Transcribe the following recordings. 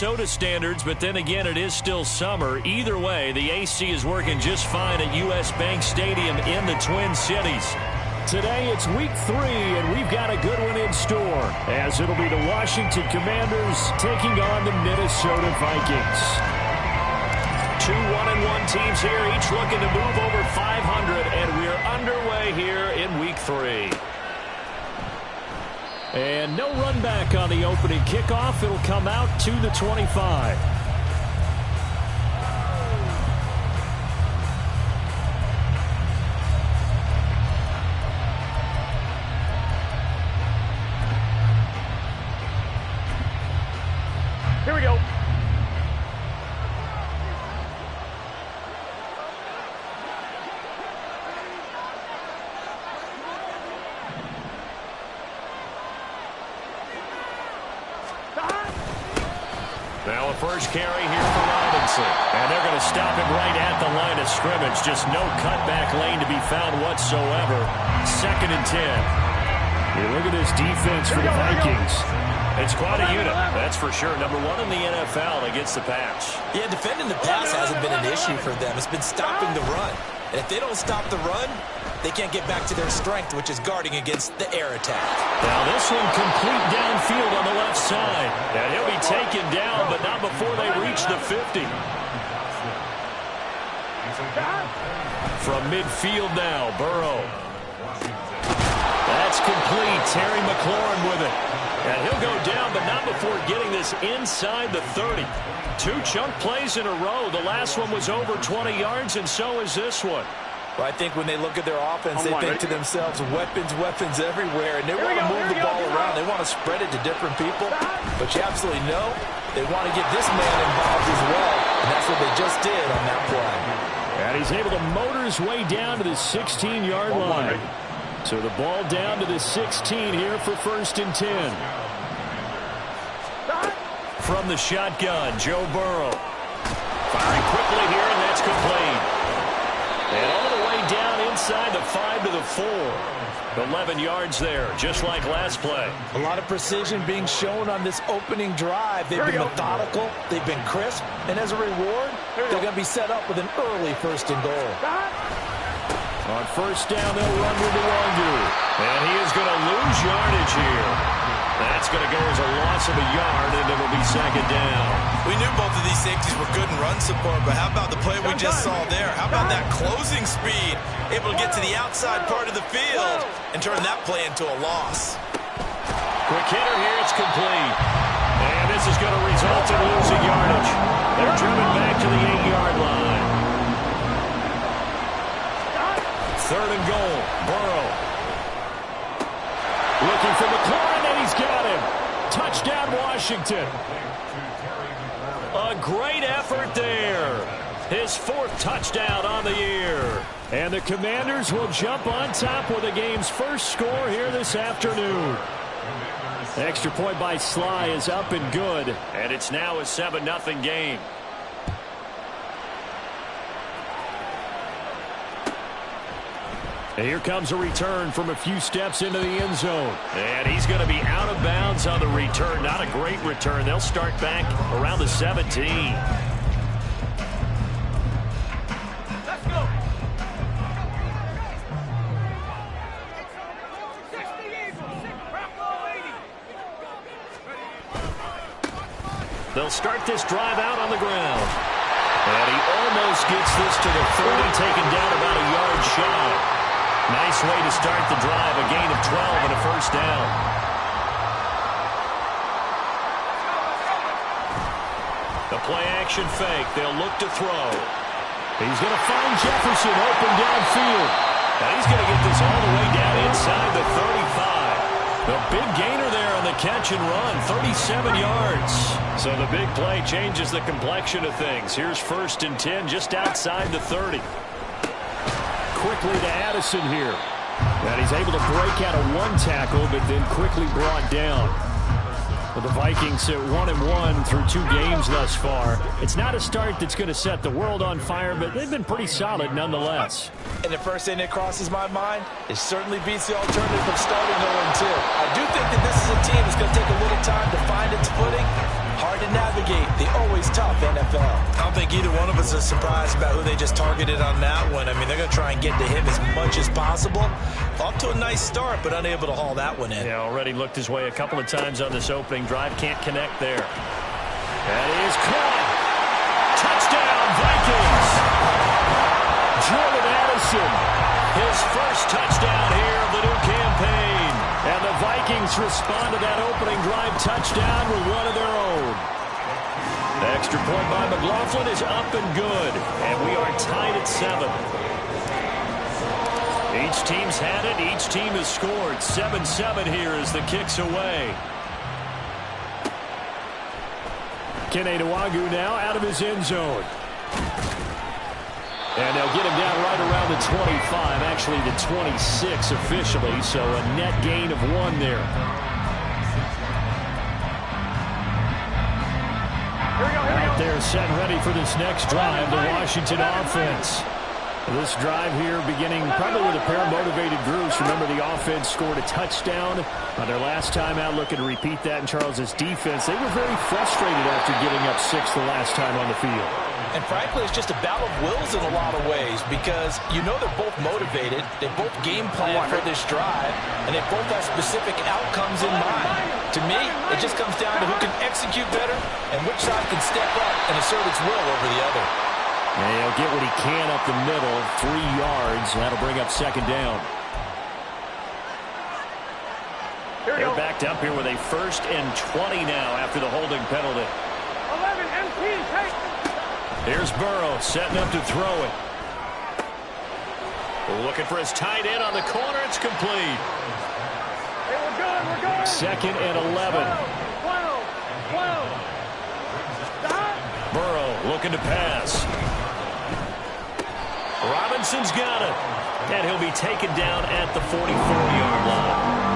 Minnesota standards, but then again, it is still summer. Either way, the AC is working just fine at U.S. Bank Stadium in the Twin Cities. Today, it's week 3, and we've got a good one in store, as it'll be the Washington Commanders taking on the Minnesota Vikings. Two 1-1 teams here, each looking to move over 500, and we're underway here in week 3. And no run back on the opening kickoff. It'll come out to the 25. Here we go. Now a first carry here for Robinson. And they're going to stop him right at the line of scrimmage. Just no cutback lane to be found whatsoever. 2nd and 10. You look at this defense for the Vikings. It's quite a unit, that's for sure. Number 1 in the NFL against the pass. Yeah, defending the pass hasn't been an issue for them. It's been stopping the run. And if they don't stop the run, they can't get back to their strength, which is guarding against the air attack. Now this one complete downfield on the left side. And he'll be taken down, but not before they reach the 50. From midfield now, Burrow. That's complete. Terry McLaurin with it. And he'll go down, but not before getting this inside the 30. 2 chunk plays in a row. The last one was over 20 yards, and so is this one. Well, I think when they look at their offense, they think to themselves, weapons, weapons everywhere, and they want to move the ball around. They want to spread it to different people, but you absolutely know they want to get this man involved as well, and that's what they just did on that play. And he's able to motor his way down to the 16-yard line. So the ball down to the 16 here for 1st and 10. From the shotgun, Joe Burrow. Firing quickly here, and that's complete. And all the way down inside the 5 to the 4. 11 yards there, just like last play. A lot of precision being shown on this opening drive. They've been methodical, they've been crisp, and as a reward, they're going to be set up with an early 1st and goal. On 1st down, they'll run with Luongo. And he is going to lose yardage here. That's going to go as a loss of a yard, and it'll be 2nd down. We knew both of these safeties were good in run support, but how about the play we just saw there? How about that closing speed? Able to get to the outside part of the field and turn that play into a loss. Quick hitter here, it's complete. And this is going to result in losing yardage. They're driven back to the 8-yard line. 3rd and goal, Burrow. Looking for McLaurin, and he's got him. Touchdown, Washington. A great effort there. His 4th touchdown on the year. And the Commanders will jump on top with the game's first score here this afternoon. The extra point by Sly is up and good. And it's now a 7-0 game. And here comes a return from a few steps into the end zone. And he's going to be out of bounds on the return. Not a great return. They'll start back around the 17. Let's go. They'll start this drive out on the ground. And he almost gets this to the 30, taken down about a yard shy. Nice way to start the drive, a gain of 12 and a 1st down. The play-action fake, they'll look to throw. He's going to find Jefferson open downfield. And he's going to get this all the way down inside the 35. The big gainer there on the catch and run, 37 yards. So the big play changes the complexion of things. Here's 1st and 10 just outside the 30. Quickly to Addison here. And he's able to break out of 1 tackle, but then quickly brought down. With the Vikings at 1-1 through 2 games thus far. It's not a start that's going to set the world on fire, but they've been pretty solid nonetheless. And the first thing that crosses my mind, it certainly beats the alternative of starting 0-2. I do think that this is a team that's going to take a little time to find its footing. Hard hard to navigate. The always tough NFL. I don't think either one of us is surprised about who they just targeted on that one. I mean, they're going to try and get to him as much as possible. Off to a nice start, but unable to haul that one in. Yeah, already looked his way a couple of times on this opening drive. Can't connect there. That is caught. Touchdown, Vikings. Jordan Addison, his first touchdown here of the new campaign. And the Vikings respond to that opening drive touchdown with one of their own. The extra point by McLaughlin is up and good. And we are tied at 7. Each team's had it. Each team has scored. 7-7 here as the kick's away. Kene Nwagu now out of his end zone. And they'll get him down right around the 25, actually the 26 officially, so a net gain of 1 there. Out there set ready for this next drive, the Washington offense. This drive here beginning probably with a pair of motivated groups. Remember, the offense scored a touchdown on their last time out. Looking to repeat that in Charles's defense. They were very frustrated after giving up 6 the last time on the field. And frankly, it's just a battle of wills in a lot of ways because you know they're both motivated. They both game plan for this drive, and they both have specific outcomes in mind. To me, it just comes down to who can execute better and which side can step up and assert its will over the other. And he'll get what he can up the middle, 3 yards. That'll bring up 2nd down. They're backed up here with a 1st and 20 now after the holding penalty. 11 MP, take. Here's Burrow setting up to throw it. Looking for his tight end on the corner. It's complete. Hey, we're good. 2nd and 11. 12. Burrow looking to pass. Robinson's got it. And he'll be taken down at the 44-yard line.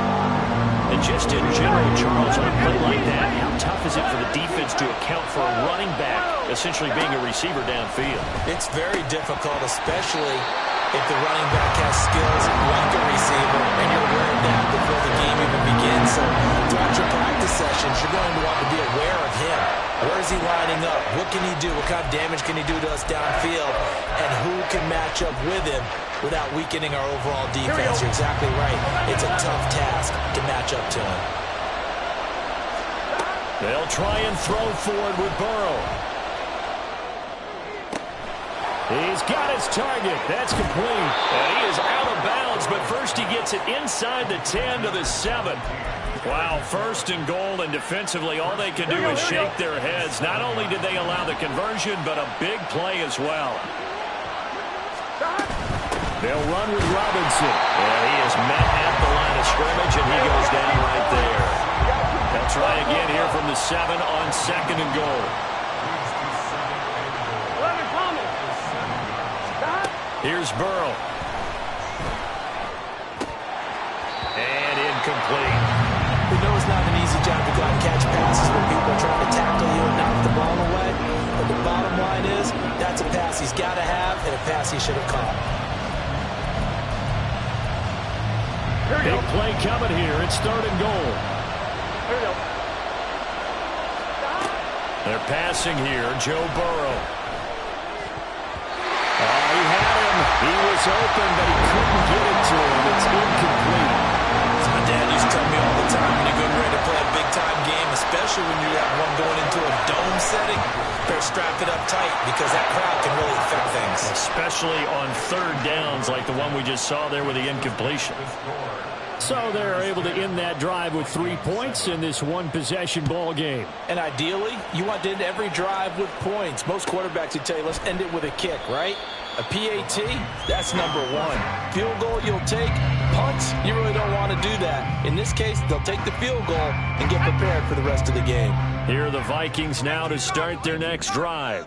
And just in general, Charles, on a play like that, how tough is it for the defense to account for a running back essentially being a receiver downfield? It's very difficult, especially if the running back has skills like a receiver, and you're aware of that before the game even begins. So throughout your practice sessions, you're going to want to be aware of him. Where is he lining up? What can he do? What kind of damage can he do to us downfield? And who can match up with him without weakening our overall defense? You're exactly right. It's a tough task to match up to him. They'll try and throw forward with Burrow. He's got his target. That's complete. And he is out of bounds, but first he gets it inside the 10 to the 7. Wow, 1st and goal, and defensively all they can do is shake their heads. Not only did they allow the conversion, but a big play as well. They'll run with Robinson. And he is met at the line of scrimmage, and he goes down right there. They'll try again here from the 7 on 2nd and goal. Here's Burrow. And incomplete. We know it's not an easy job to go out and catch passes when people are trying to tackle you and knock the ball away. But the bottom line is, that's a pass he's got to have and a pass he should have caught. Big play coming here. It's 3rd and goal. They're passing here. Joe Burrow. He had him. He was open, but he couldn't get it to him. It's incomplete. My dad used to tell me all the time when you're getting ready to play a big-time game, especially when you have one going into a dome setting, better strap it up tight because that crowd can really affect things. Especially on 3rd downs like the one we just saw there with the incompletion. So they're able to end that drive with 3 points in this one-possession ball game. And ideally, you want to end every drive with points. Most quarterbacks would tell you, let's end it with a kick, right? A PAT, that's number 1. Field goal you'll take. Punts, you really don't want to do that. In this case, they'll take the field goal and get prepared for the rest of the game. Here are the Vikings now to start their next drive.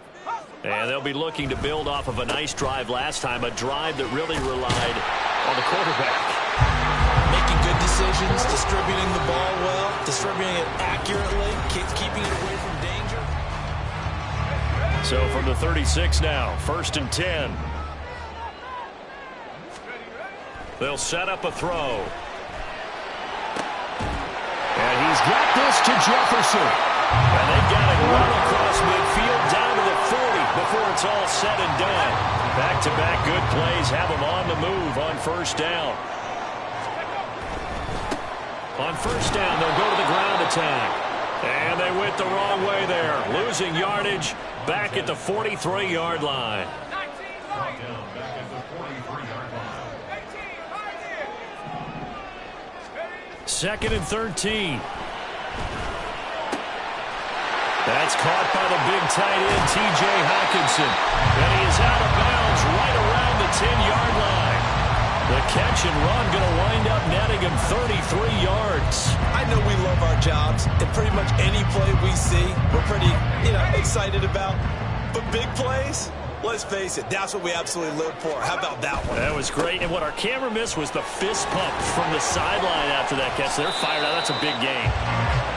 And they'll be looking to build off of a nice drive last time, a drive that really relied on the quarterback. Making good decisions, distributing the ball well, distributing it accurately, keeping it away from danger. So from the 36 now, 1st and 10. They'll set up a throw. And he's got this to Jefferson. And they've got it run across midfield down to the 40 before it's all said and done. Back-to-back good plays have them on the move on first down. On first down, they'll go to the ground attack. And they went the wrong way there. Losing yardage back at the 43-yard line. Second and 13. That's caught by the big tight end, T.J. Hockenson. And he is out of bounds right around the 10-yard line. The catch and run going to wind up netting him 33 yards. I know we love our jobs, and pretty much any play we see, we're pretty, excited about. But big plays, let's face it, that's what we absolutely live for. How about that one? That was great. And what our camera missed was the fist pump from the sideline after that catch. They're fired out. That's a big gain.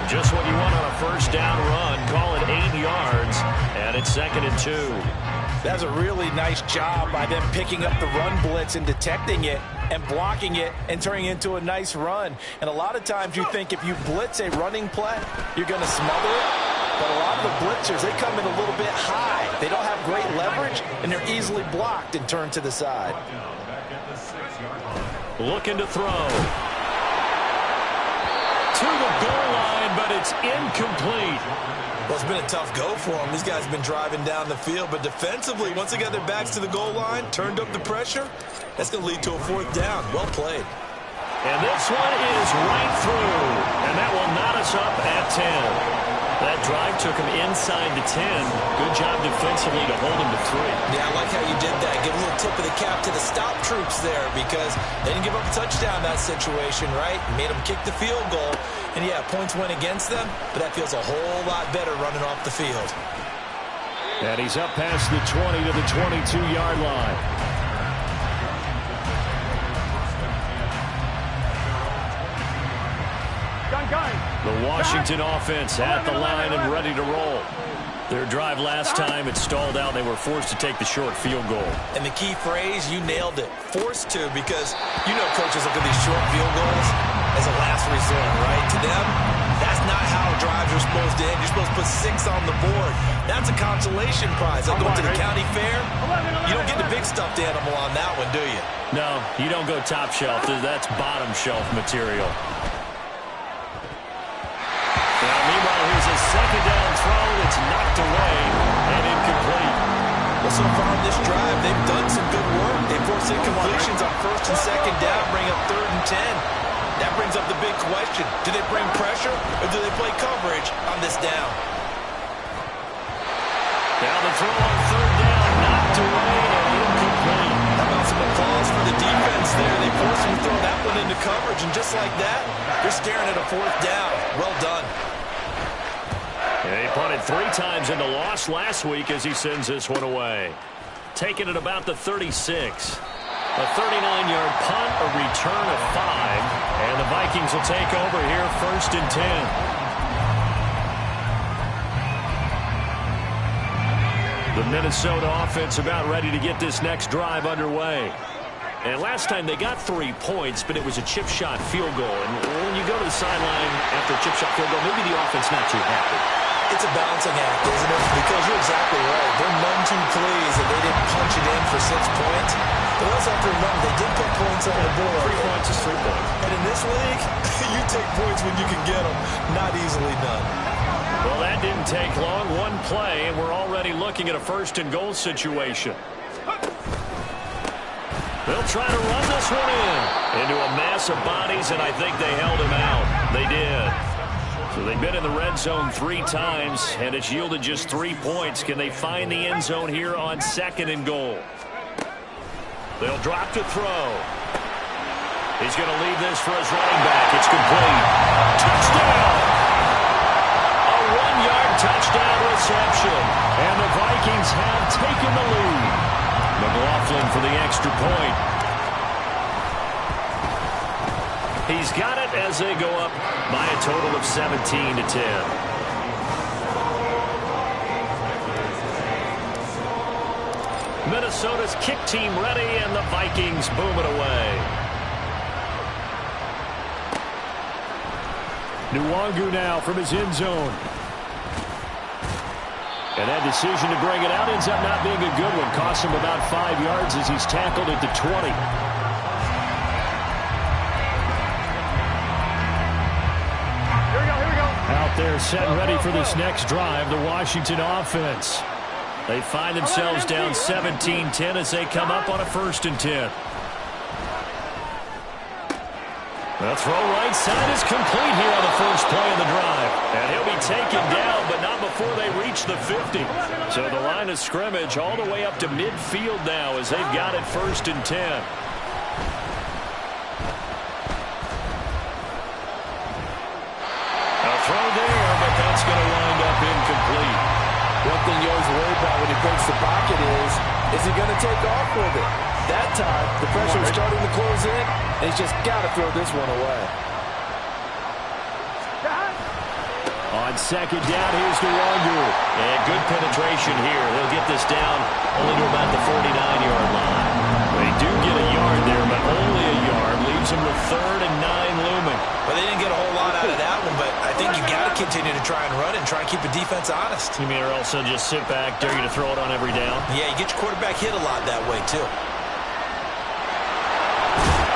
Just what you want on a first down run. Call it 8 yards, and it's 2nd and 2. That's a really nice job by them picking up the run blitz and detecting it and blocking it and turning it into a nice run. And a lot of times you think if you blitz a running play, you're going to smother it. But a lot of the blitzers, they come in a little bit high. They don't have great leverage, and they're easily blocked and turned to the side. Looking to throw. To the goal line, but it's incomplete. Well, it's been a tough go for them. These guys have been driving down the field, but defensively, once they got their backs to the goal line, turned up the pressure, that's going to lead to a 4th down. Well played. And this one is right through, and that will knot us up at 10. That drive took him inside the 10. Good job defensively to hold him to 3. Yeah, I like how you did that. Give a little tip of the cap to the stop troops there because they didn't give up a touchdown in that situation, right? Made them kick the field goal. And, yeah, points went against them, but that feels a whole lot better running off the field. And he's up past the 20 to the 22-yard line. The Washington offense at the line and ready to roll. Their drive last time, it stalled out. They were forced to take the short field goal. And the key phrase, you nailed it. Forced to, because coaches look at these short field goals as a last resort, right? To them, that's not how drives are supposed to end. You're supposed to put 6 on the board. That's a consolation prize. Like going to the county fair, you don't get the big stuffed animal on that one, do you? No, you don't go top shelf. That's bottom shelf material. Meanwhile, here's a second down throw that's knocked away and incomplete. Well, so far on this drive, they've done some good work. They forced incompletions on 1st and 2nd down, bring up 3rd and 10. That brings up the big question. Do they bring pressure or do they play coverage on this down? Now the throw on 3rd down, knocked away and incomplete. How about some applause for the defense there? They forced him to throw that one into coverage, and just like that, they're staring at a 4th down. Well done. He punted 3 times and lost last week as he sends this one away. Taking it about the 36. A 39-yard punt, a return of 5. And the Vikings will take over here 1st and 10. The Minnesota offense about ready to get this next drive underway. And last time they got 3 points, but it was a chip shot field goal. And when you go to the sideline after a chip shot field goal, maybe the offense not too happy. It's a balancing act, isn't it? Because you're exactly right. They're none too pleased that they didn't punch it in for 6 points. But also have to remember, they did put points on the board. 3 points is 3 points. And in this league, you take points when you can get them. Not easily done. Well, that didn't take long. 1 play, and we're already looking at a 1st and goal situation. They'll try to run this one into a mass of bodies, and I think they held him out. They did. So they've been in the red zone 3 times, and it's yielded just 3 points. Can they find the end zone here on 2nd and goal? They'll drop to throw. He's going to leave this for his running back. It's complete. Touchdown! A 1-yard touchdown reception. And the Vikings have taken the lead. McLaughlin for the extra point. He's got it as they go up by a total of 17 to 10. Minnesota's kick team ready, and the Vikings boom it away. Nwangu now from his end zone. And that decision to bring it out ends up not being a good one. Costs him about 5 yards as he's tackled at the 20. Out there set and ready for this next drive, the Washington offense. They find themselves down 17-10 as they come up on a 1st and 10. The throw right side is complete here on the first play of the drive. And he'll be taken down, but not before they reach the 50. So the line of scrimmage all the way up to midfield now as they've got it 1st and 10. Throw there, but that's going to wind up incomplete. One thing you always worry about when he breaks the pocket is he going to take off with it? That time, the pressure is starting to close in, and he's just got to throw this one away. On 2nd down, here's Nwangu. And good penetration here. They'll get this down only to about the 49-yard line. They do get a yard there, but only a yard. Leaves them with 3rd and 9 looming. Well, they didn't get a whole lot out of that one, but I think you got to continue to try and run it and try and keep the defense honest. You mean or else they'll just sit back, dare you to throw it on every down? Yeah, you get your quarterback hit a lot that way, too.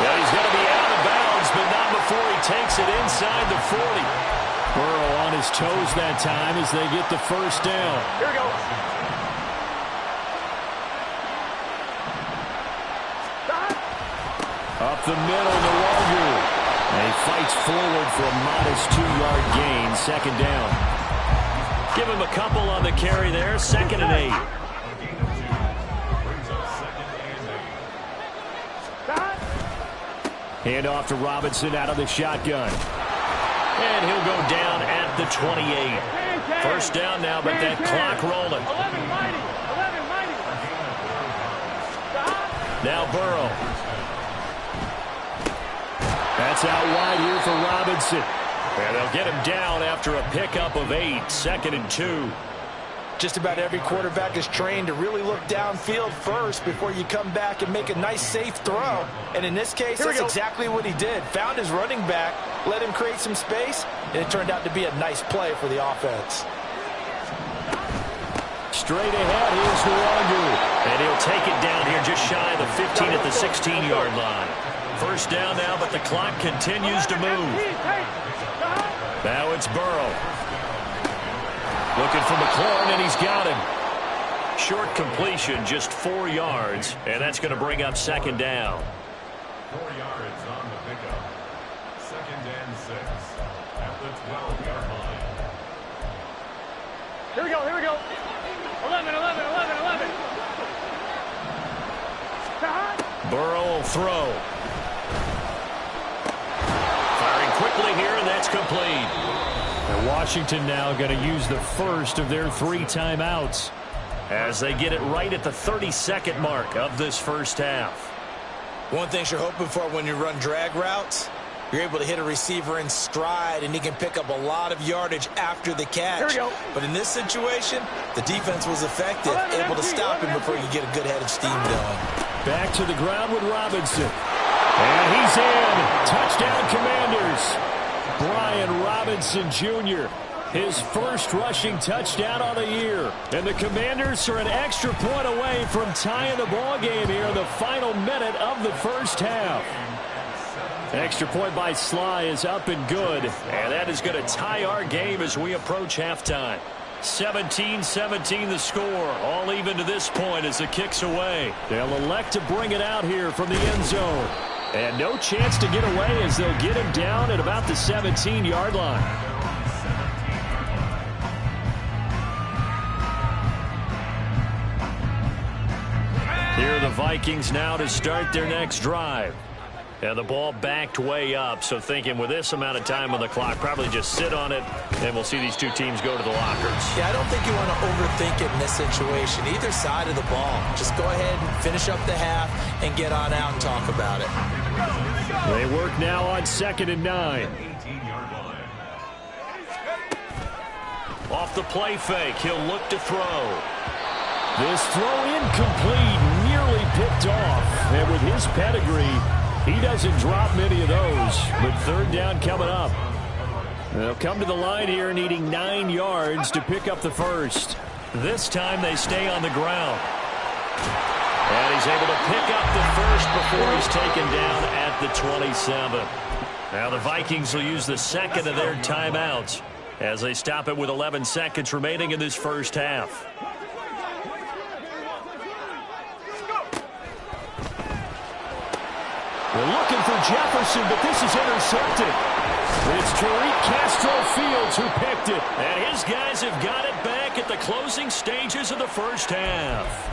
Well, he's going to be out of bounds, but not before he takes it inside the 40. Burrow on his toes that time as they get the 1st down. Here we go. Up the middle, Nwangu. And he fights forward for a modest 2-yard gain, 2nd down. Give him a couple on the carry there, 2nd and 8. Hand off to Robinson out of the shotgun. And he'll go down at the 28. 1st down now, but that clock rolling. 11 mighty. Now Burrow. That's out wide here for Robinson. And they'll get him down after a pickup of 8, 2nd and 2. Just about every quarterback is trained to really look downfield first before you come back and make a nice, safe throw. And in this case, that's exactly what he did. Found his running back, let him create some space, and it turned out to be a nice play for the offense. Straight ahead, here's Nwangu. And he'll take it down here just shy of the 15 at the 16-yard line. 1st down now, but the clock continues to move. Now it's Burrow. Looking for McLaurin, and he's got him. Short completion, just 4 yards, and that's going to bring up 2nd down. 4 yards on the pickup. 2nd and 6 at the 12-yard line. Here we go. 11. Burrow will throw. Firing quickly here, and that's complete. And Washington now going to use the 1st of their 3 timeouts as they get it right at the 32nd mark of this 1st half. One thing you're hoping for when you run drag routes, you're able to hit a receiver in stride, and he can pick up a lot of yardage after the catch. Here we go. But in this situation, the defense was effective, able to stop him before you get a good head of steam going. Back to the ground with Robinson. And he's in. Touchdown, Commanders. Brian Robinson Jr., his 1st rushing touchdown on the year. And the Commanders are an extra point away from tying the ball game here in the final minute of the 1st half. Extra point by Sly is up and good. And that is going to tie our game as we approach halftime. 17-17 the score. All even to this point as the kick's away. They'll elect to bring it out here from the end zone. And no chance to get away as they'll get him down at about the 17-yard line. Here are the Vikings now to start their next drive. And the ball backed way up, so thinking with this amount of time on the clock, probably just sit on it, and we'll see these 2 teams go to the lockers. Yeah, I don't think you want to overthink it in this situation. Either side of the ball. Just go ahead and finish up the half and get on out and talk about it. They work now on 2nd and 9. 18-yard line. Off the play fake, he'll look to throw. This throw incomplete, nearly picked off. And with his pedigree, he doesn't drop many of those. But 3rd down coming up. They'll come to the line here needing 9 yards to pick up the 1st. This time they stay on the ground. And he's able to pick up the first before he's taken down at the 27. Now the Vikings will use the second of their timeouts as they stop it with 11 seconds remaining in this first half. We're looking for Jefferson, but this is intercepted. It's Tariq Castro-Fields who picked it. And his guys have got it back at the closing stages of the first half.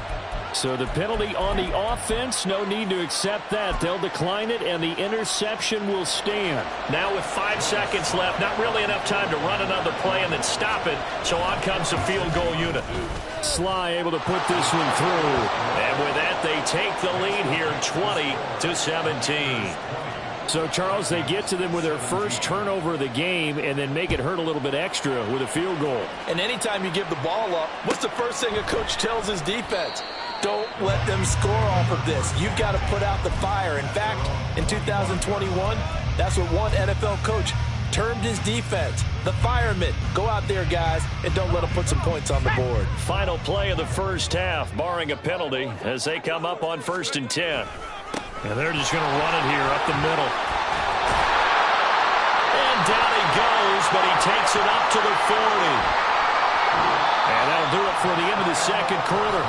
So the penalty on the offense, no need to accept that. They'll decline it, and the interception will stand. Now with 5 seconds left, not really enough time to run another play and then stop it. So on comes the field goal unit. Sly able to put this one through. And with that, they take the lead here 20-17. So, Charles, they get to them with their first turnover of the game and then make it hurt a little bit extra with a field goal. And anytime you give the ball up, what's the first thing a coach tells his defense? Don't let them score off of this. You've got to put out the fire. In fact, in 2021, that's what one NFL coach termed his defense, the firemen. Go out there, guys, and don't let them put some points on the board. Final play of the first half, barring a penalty, as they come up on 1st and 10. And they're just going to run it here up the middle. And down he goes, but he takes it up to the 40. And that'll do it for the end of the second quarter.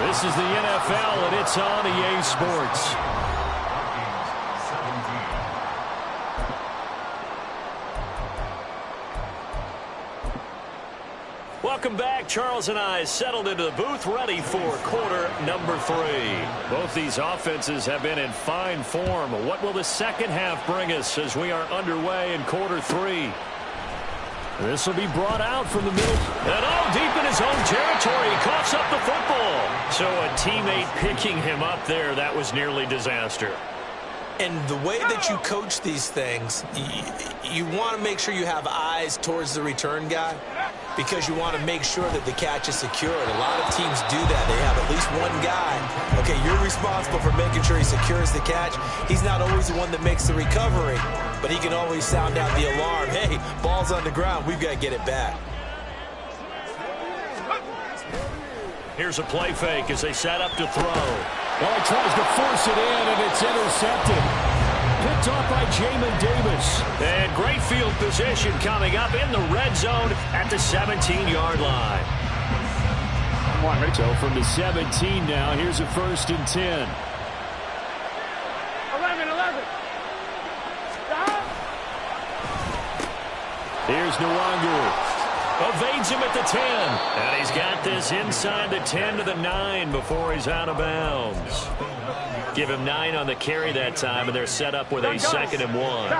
This is the NFL, and it's on EA Sports. Welcome back. Charles and I settled into the booth, ready for quarter number 3. Both these offenses have been in fine form. What will the second half bring us as we are underway in quarter 3? This will be brought out from the middle. And deep in his own territory. He coughs up the football. So a teammate picking him up there, that was nearly disaster. And the way that you coach these things, you want to make sure you have eyes towards the return guy because you want to make sure that the catch is secured. A lot of teams do that. They have at least one guy. Okay, you're responsible for making sure he secures the catch. He's not always the one that makes the recovery, but he can always sound out the alarm. Hey, ball's on the ground. We've got to get it back. Here's a play fake as they set up to throw. Well, he tries to force it in, and it's intercepted. Picked off by Jamin Davis. And great field position coming up in the red zone at the 17-yard line. So from the 17 now, here's a 1st and 10. 11. Here's Nwangu. Evades him at the 10. And he's got this inside the 10 to the 9 before he's out of bounds. Give him 9 on the carry that time, and they're set up with a 2nd and 1.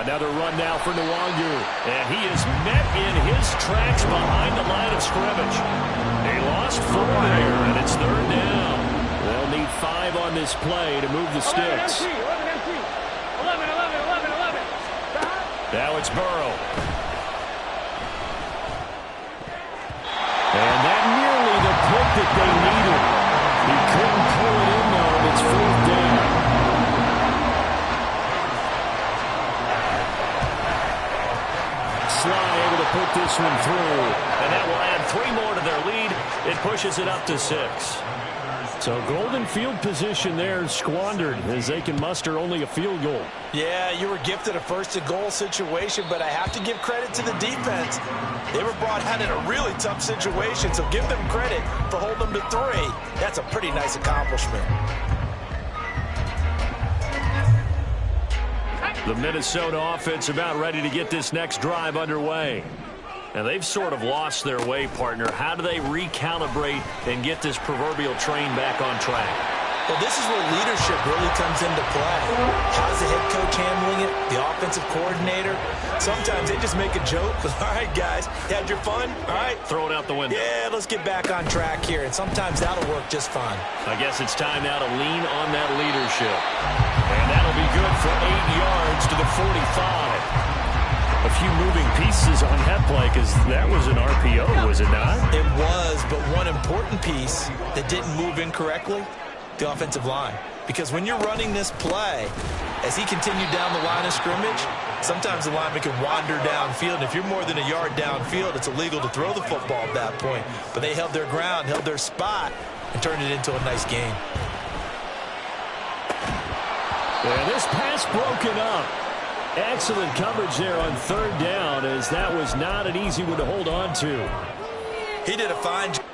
Another run now for Nwangu. And he is met in his tracks behind the line of scrimmage. He lost 4 there, and it's 3rd down. They'll need 5 on this play to move the sticks. 11. Now it's Burrow. And that nearly the pick that they needed. He couldn't pull it in, though, and it's 4th down. Sly able to put this one through. And that will add 3 more to their lead. It pushes it up to 6. So golden field position there squandered as they can muster only a field goal. Yeah, you were gifted a 1st and goal situation, but I have to give credit to the defense. They were brought out in a really tough situation, so give them credit for holding them to 3. That's a pretty nice accomplishment. The Minnesota offense about ready to get this next drive underway. And they've sort of lost their way, partner. How do they recalibrate and get this proverbial train back on track? Well, this is where leadership really comes into play. How's the head coach handling it? The offensive coordinator? Sometimes they just make a joke. All right, guys, you had your fun? All right. Throw it out the window. Yeah, let's get back on track here. And sometimes that'll work just fine. I guess it's time now to lean on that leadership. And that'll be good for 8 yards to the 45. A few moving pieces on that play because that was an RPO, was it not? It was, but one important piece that didn't move incorrectly, the offensive line. Because when you're running this play, as he continued down the line of scrimmage, Sometimes the lineman can wander downfield, and if you're more than a yard downfield, it's illegal to throw the football at that point. But they held their ground, held their spot, and turned it into a nice gain. And this pass broken up. Excellent coverage there on third down, as that was not an easy one to hold on to. He did a fine job.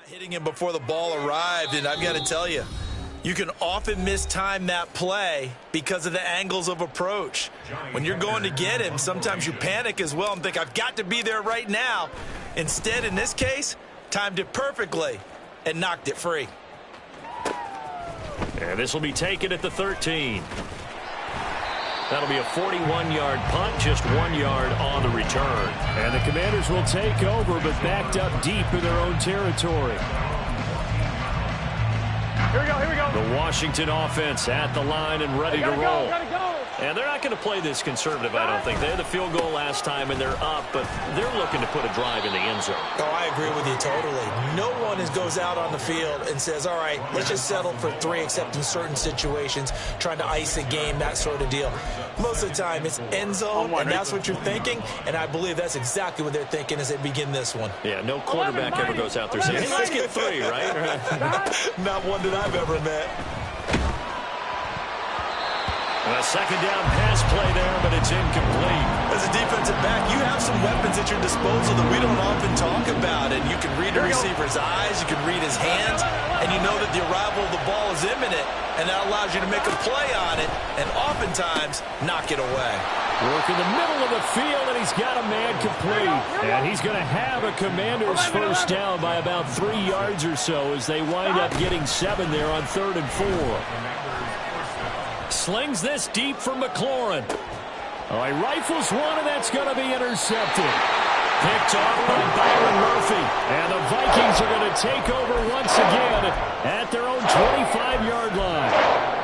Hitting him before the ball arrived, and I've got to tell you, you can often mistime that play because of the angles of approach. When you're going to get him, sometimes you panic as well and think, I've got to be there right now. Instead, in this case, timed it perfectly and knocked it free. And this will be taken at the 13. That'll be a 41-yard punt, just 1 yard on the return. And the Commanders will take over, but backed up deep in their own territory. Here we go, here we go. The Washington offense at the line and ready to roll. And they're not going to play this conservative, I don't think. They had the field goal last time, and they're up, but they're looking to put a drive in the end zone. Oh, I agree with you totally. No one goes out on the field and says, all right, let's just settle for 3, except in certain situations, trying to ice a game, that sort of deal. Most of the time, it's end zone, and that's what you're thinking, and I believe that's exactly what they're thinking as they begin this one. Yeah, no quarterback ever goes out there saying, hey, let's get 3, right? Not one that I've ever met. A second down pass play there, but it's incomplete. As a defensive back, you have some weapons at your disposal that we don't often talk about. And you can read a receiver's eyes, you can read his hands, and you know that the arrival of the ball is imminent, and that allows you to make a play on it and oftentimes knock it away. Work in the middle of the field, and he's got a man complete. And he's going to have a Commander's first down by about 3 yards or so as they wind up getting 7 there on 3rd and 4. Slings this deep from McLaurin. Oh, he rifles one, and that's going to be intercepted. Picked off by Byron Murphy. And the Vikings are going to take over once again at their own 25-yard line.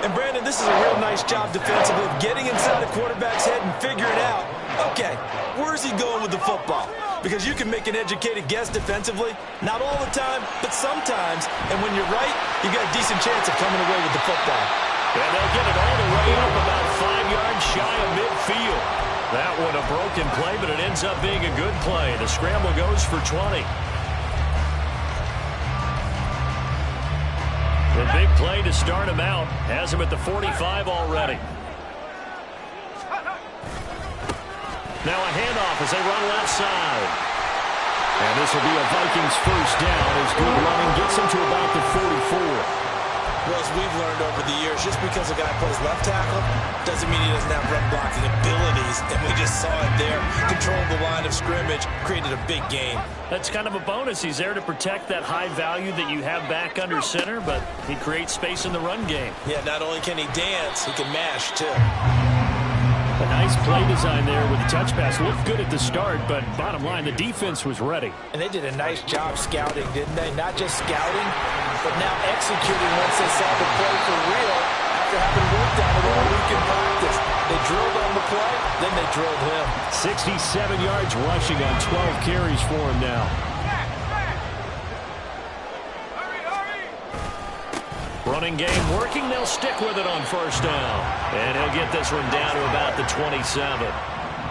And, Brandon, this is a real nice job defensively of getting inside the quarterback's head and figuring out, okay, where's he going with the football? Because you can make an educated guess defensively, not all the time, but sometimes. And when you're right, you got a decent chance of coming away with the football. And they'll get it all the way up about 5 yards shy of midfield. That one a broken play, but it ends up being a good play. The scramble goes for 20. The big play to start him out has him at the 45 already. Now a handoff as they run left side. And this will be a Vikings first down as good running gets him to about the 44. Well, as we've learned over the years, just because a guy plays left tackle doesn't mean he doesn't have run blocking abilities. And we just saw it there. Controlled the line of scrimmage, created a big game. That's kind of a bonus. He's there to protect that high value that you have back under center, but he creates space in the run game. Yeah, not only can he dance, he can mash, too. A nice play design there with the touch pass. Looked good at the start, but bottom line, the defense was ready. And they did a nice job scouting, didn't they? Not just scouting, but now executing once they saw the play for real after having worked on it all week in practice. They drilled on the play, then they drilled him. 67 yards rushing on 12 carries for him now. Running game working. They'll stick with it on first down. And he'll get this one down to about the 27.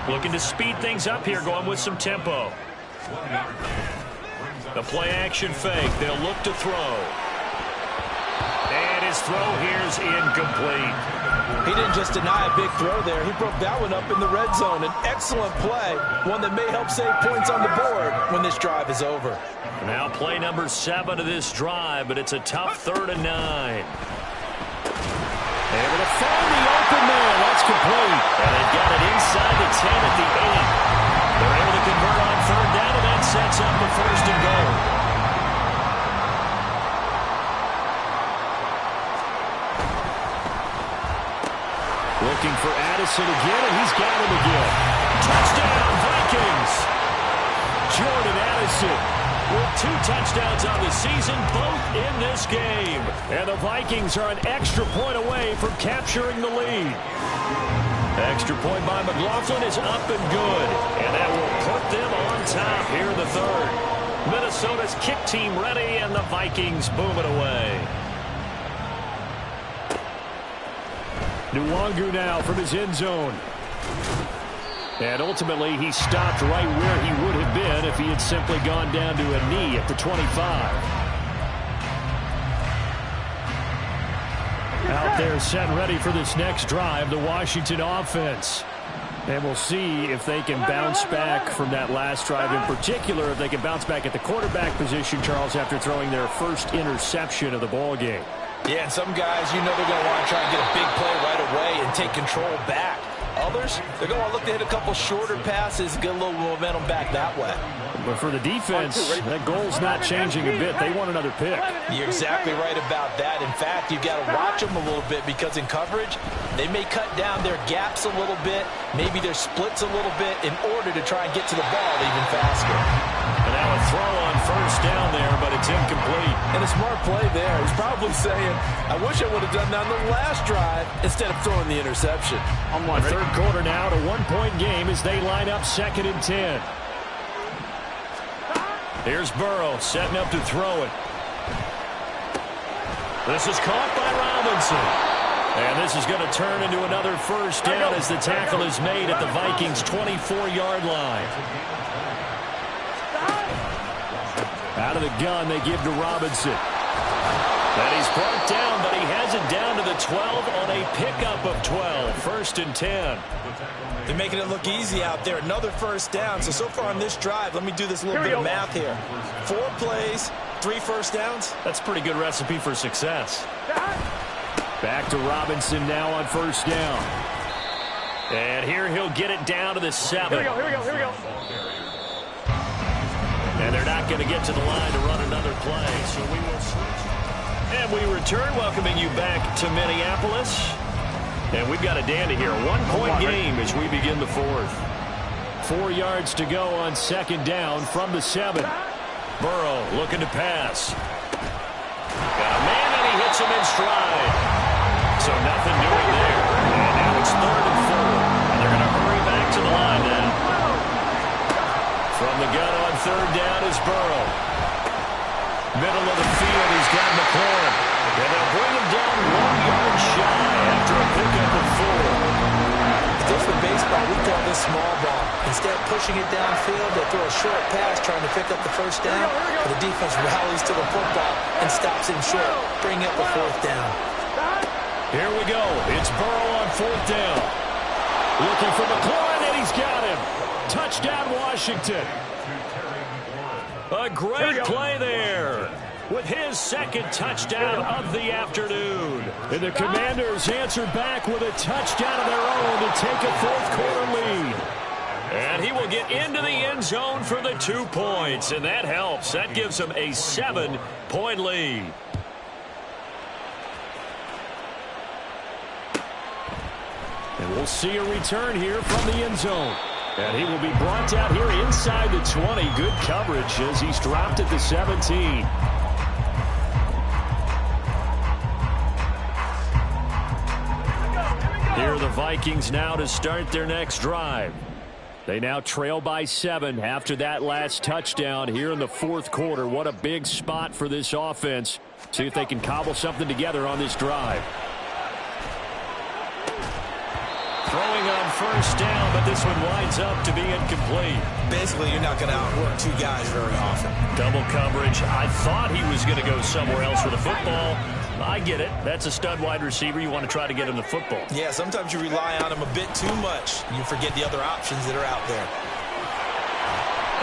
Looking to speed things up here, going with some tempo. The play action fake. They'll look to throw. And his throw here's incomplete. He didn't just deny a big throw there. He broke that one up in the red zone. An excellent play, one that may help save points on the board when this drive is over. Now play number 7 of this drive, but it's a tough 3rd and 9. Able to find the open man. That's complete. And they've got it inside the 10 at the 8. They're able to convert on 3rd down, and that sets up the 1st and goal. Looking for Addison again, and he's got him again. Touchdown, Vikings! Jordan Addison with 2 touchdowns on the season, both in this game. And the Vikings are an extra point away from capturing the lead. Extra point by McLaughlin is up and good. And that will put them on top here in the 3rd. Minnesota's kick team ready, and the Vikings boom it away. Nwangu now from his end zone. And ultimately, he stopped right where he would have been if he had simply gone down to a knee at the 25. Out there set ready for this next drive, the Washington offense. And we'll see if they can bounce back from that last drive, in particular, if they can bounce back at the quarterback position, Charles, after throwing their first interception of the ball game. Yeah, and some guys, you know they're going to want to try and get a big play right away and take control back. Others, they're going to look to hit a couple shorter passes, get a little momentum back that way. But for the defense, that goal's not changing a bit. They want another pick. You're exactly right about that. In fact, you've got to watch them a little bit because in coverage, they may cut down their gaps a little bit, maybe their splits a little bit in order to try and get to the ball even faster. And now a throw on 1st down there, but it's incomplete. And a smart play there. He's probably saying, I wish I would have done that on the last drive instead of throwing the interception. The 3rd quarter now, a 1-point game as they line up 2nd and 10. Here's Burrow setting up to throw it. This is caught by Robinson. And this is going to turn into another 1st down as the tackle is made at the Vikings' 24-yard line. Out of the gun, they give to Robinson. And he's brought down, but he has it down to the 12 on a pickup of 12. 1st and 10. They're making it look easy out there. Another 1st down. So far on this drive, let me do this little bit of math here. 4 plays, 3 1st downs. That's a pretty good recipe for success. Back to Robinson now on 1st down. And here he'll get it down to the 7. Here we go. And they're not going to get to the line to run another play. So we will switch. And we return, welcoming you back to Minneapolis. And we've got a dandy here. 1-point game as we begin the 4th. 4 yards to go on 2nd down from the 7. Burrow looking to pass. Got a man, and he hits him in stride. So nothing doing there. And now it's 3rd and 4. And they're going to hurry back to the line now. From the gun on 3rd down is Burrow. Middle of the field, he's got McLaurin. And they'll bring him down 1 yard shy after a pickup of 4. Just for baseball, we call this small ball. Instead of pushing it downfield, they throw a short pass trying to pick up the 1st down. But the defense rallies to the football and stops him short, bringing up a 4th down. Here we go. It's Burrow on 4th down. Looking for McLaurin, and he's got him. Touchdown, Washington. A great play there with his 2nd touchdown of the afternoon. And the Commanders answer back with a touchdown of their own to take a 4th quarter lead. And he will get into the end zone for the 2 points, and that helps. That gives them a 7-point lead. And we'll see a return here from the end zone. And he will be brought down here inside the 20. Good coverage as he's dropped at the 17. Here are the Vikings now to start their next drive. They now trail by 7 after that last touchdown here in the 4th quarter. What a big spot for this offense. See if they can cobble something together on this drive. Throwing on 1st down, but this one winds up to be incomplete. Basically, you're not going to outwork 2 guys very often. Double coverage. I thought he was going to go somewhere else with the football. I get it. That's a stud wide receiver. You want to try to get him the football. Yeah, sometimes you rely on him a bit too much. You forget the other options that are out there.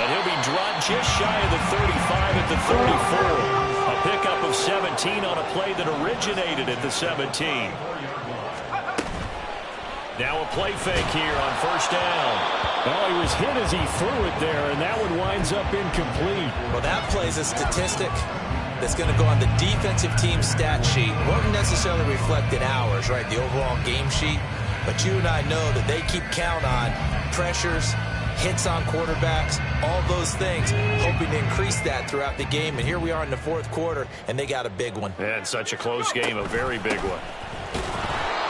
And he'll be dropped just shy of the 35 at the 34. A pickup of 17 on a play that originated at the 17. Now a play fake here on first down. Well, he was hit as he threw it there, and that one winds up incomplete. Well, that plays a statistic that's going to go on the defensive team stat sheet. Won't necessarily reflect in ours, right, the overall game sheet. But you and I know that they keep count on pressures, hits on quarterbacks, all those things, hoping to increase that throughout the game. And here we are in the fourth quarter, and they got a big one. And such a close game, a very big one.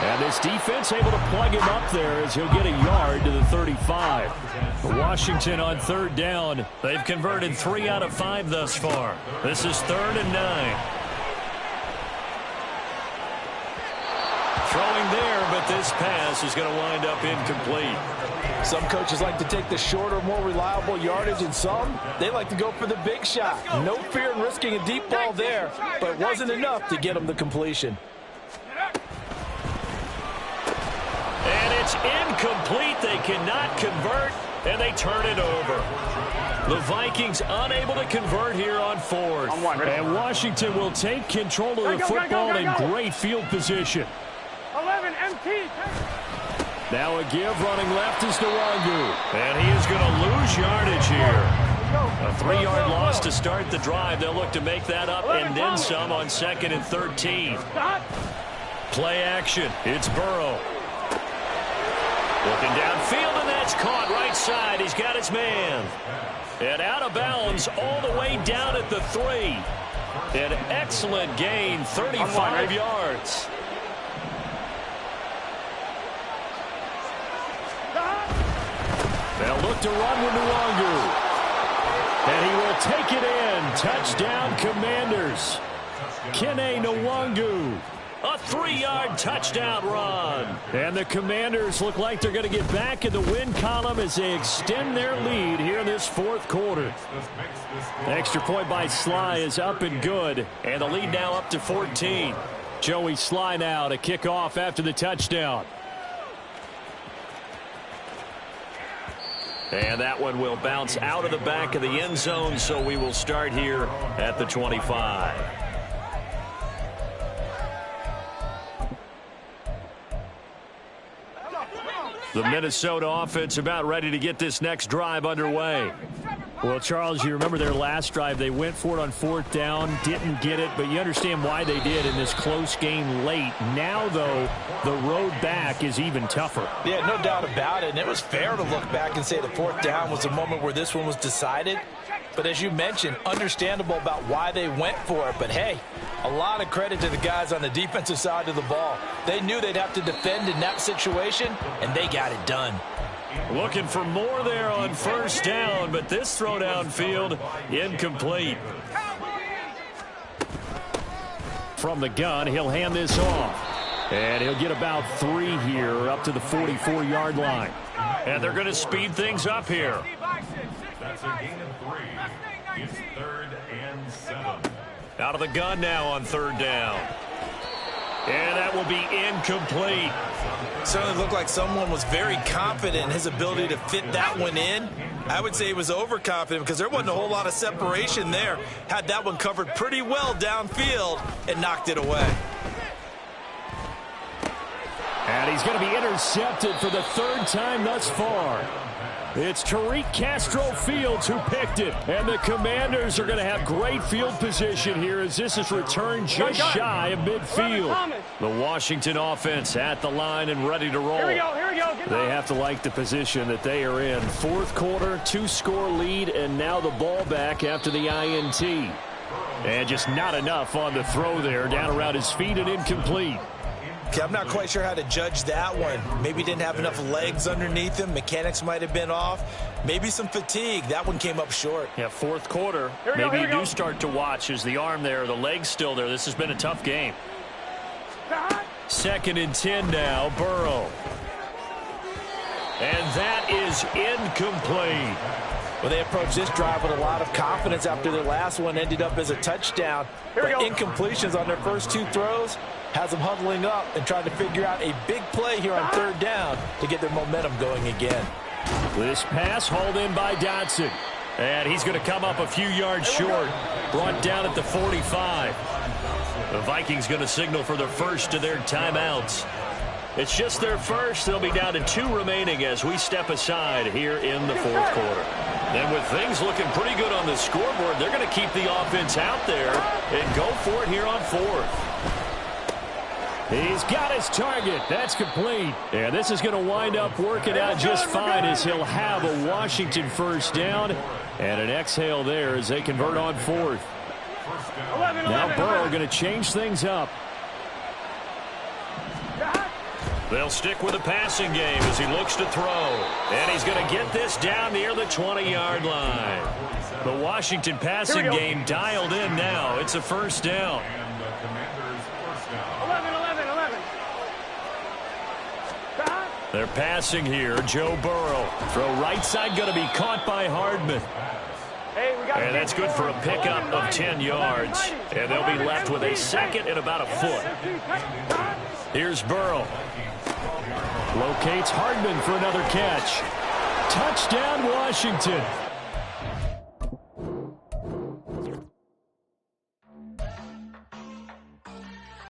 And this defense able to plug him up there as he'll get a yard to the 35. Washington on third down. They've converted 3 out of 5 thus far. This is 3rd and 9. Throwing there, but this pass is going to wind up incomplete. Some coaches like to take the shorter, more reliable yardage, and some, they like to go for the big shot. No fear in risking a deep ball there, but it wasn't enough to get them the completion. And it's incomplete. They cannot convert, and they turn it over. The Vikings unable to convert here on 4th. And Washington will take control of the football in great field position. 11 MT. Now a give running left is Nwangu. And he is going to lose yardage here. A 3-yard loss to start the drive. They'll look to make that up and then some on 2nd and 13. Play action. It's Burrow. Looking downfield, and that's caught right side. He's got his man. And out of bounds all the way down at the 3. An excellent gain, 35 yards. They'll look to run with Nwangu. And he will take it in. Touchdown, Commanders. Kene Nwangu. A 3-yard touchdown run. And the Commanders look like they're going to get back in the win column as they extend their lead here in this 4th quarter. Extra point by Sly is up and good. And the lead now up to 14. Joey Sly now to kick off after the touchdown. And that one will bounce out of the back of the end zone, so we will start here at the 25. The Minnesota offense about ready to get this next drive underway. Well, Charles, you remember their last drive. They went for it on 4th down, didn't get it, but you understand why they did in this close game late. Now, though, the road back is even tougher. Yeah, no doubt about it. And it was fair to look back and say the 4th down was the moment where this one was decided. But as you mentioned, understandable about why they went for it. But, hey, a lot of credit to the guys on the defensive side of the ball. They knew they'd have to defend in that situation, and they got it done. Looking for more there on first down, but this throw downfield incomplete. From the gun, he'll hand this off. And he'll get about 3 here up to the 44-yard line. And they're going to speed things up here. That's a gain of 3. It's 3rd and 7. Out of the gun now on 3rd down. And that will be incomplete. Certainly looked like someone was very confident in his ability to fit that one in. I would say he was overconfident because there wasn't a whole lot of separation there. Had that one covered pretty well downfield and knocked it away. And he's going to be intercepted for the 3rd time thus far. It's Tariq Castro-Fields who picked it. And the Commanders are going to have great field position here as this is returned just shy of midfield. The Washington offense at the line and ready to roll. Here we go. They have to like the position that they are in. 4th quarter, 2-score lead, and now the ball back after the INT. And just not enough on the throw there. Down around his feet and incomplete. Okay, I'm not quite sure how to judge that one. Maybe didn't have enough legs underneath him. Mechanics might have been off. Maybe some fatigue. That one came up short. Yeah, 4th quarter. Maybe you do start to watch. Is the arm there, the leg's still there? This has been a tough game. 2nd and 10 now, Burrow. And that is incomplete. Well, they approached this drive with a lot of confidence after their last one ended up as a touchdown. But incompletions on their first 2 throws has them huddling up and trying to figure out a big play here on 3rd down to get their momentum going again. This pass hauled in by Dotson. And he's going to come up a few yards short. Brought down at the 45. The Vikings going to signal for the first of their timeouts. It's just their first. They'll be down to 2 remaining as we step aside here in the 4th quarter. And with things looking pretty good on the scoreboard, they're going to keep the offense out there and go for it here on 4th. He's got his target. That's complete. And this is going to wind up working out just fine as he'll have a Washington first down and an exhale there as they convert on 4th. Now Burrow going to change things up. They'll stick with the passing game as he looks to throw. And he's going to get this down near the 20-yard line. The Washington passing game dialed in now. It's a first down. They're passing here. Joe Burrow. Throw right side going to be caught by Hardman. And that's good for a pickup of 10 yards. And they'll be left with a second and about a foot. Here's Burrow. Locates Hardman for another catch. Touchdown, Washington.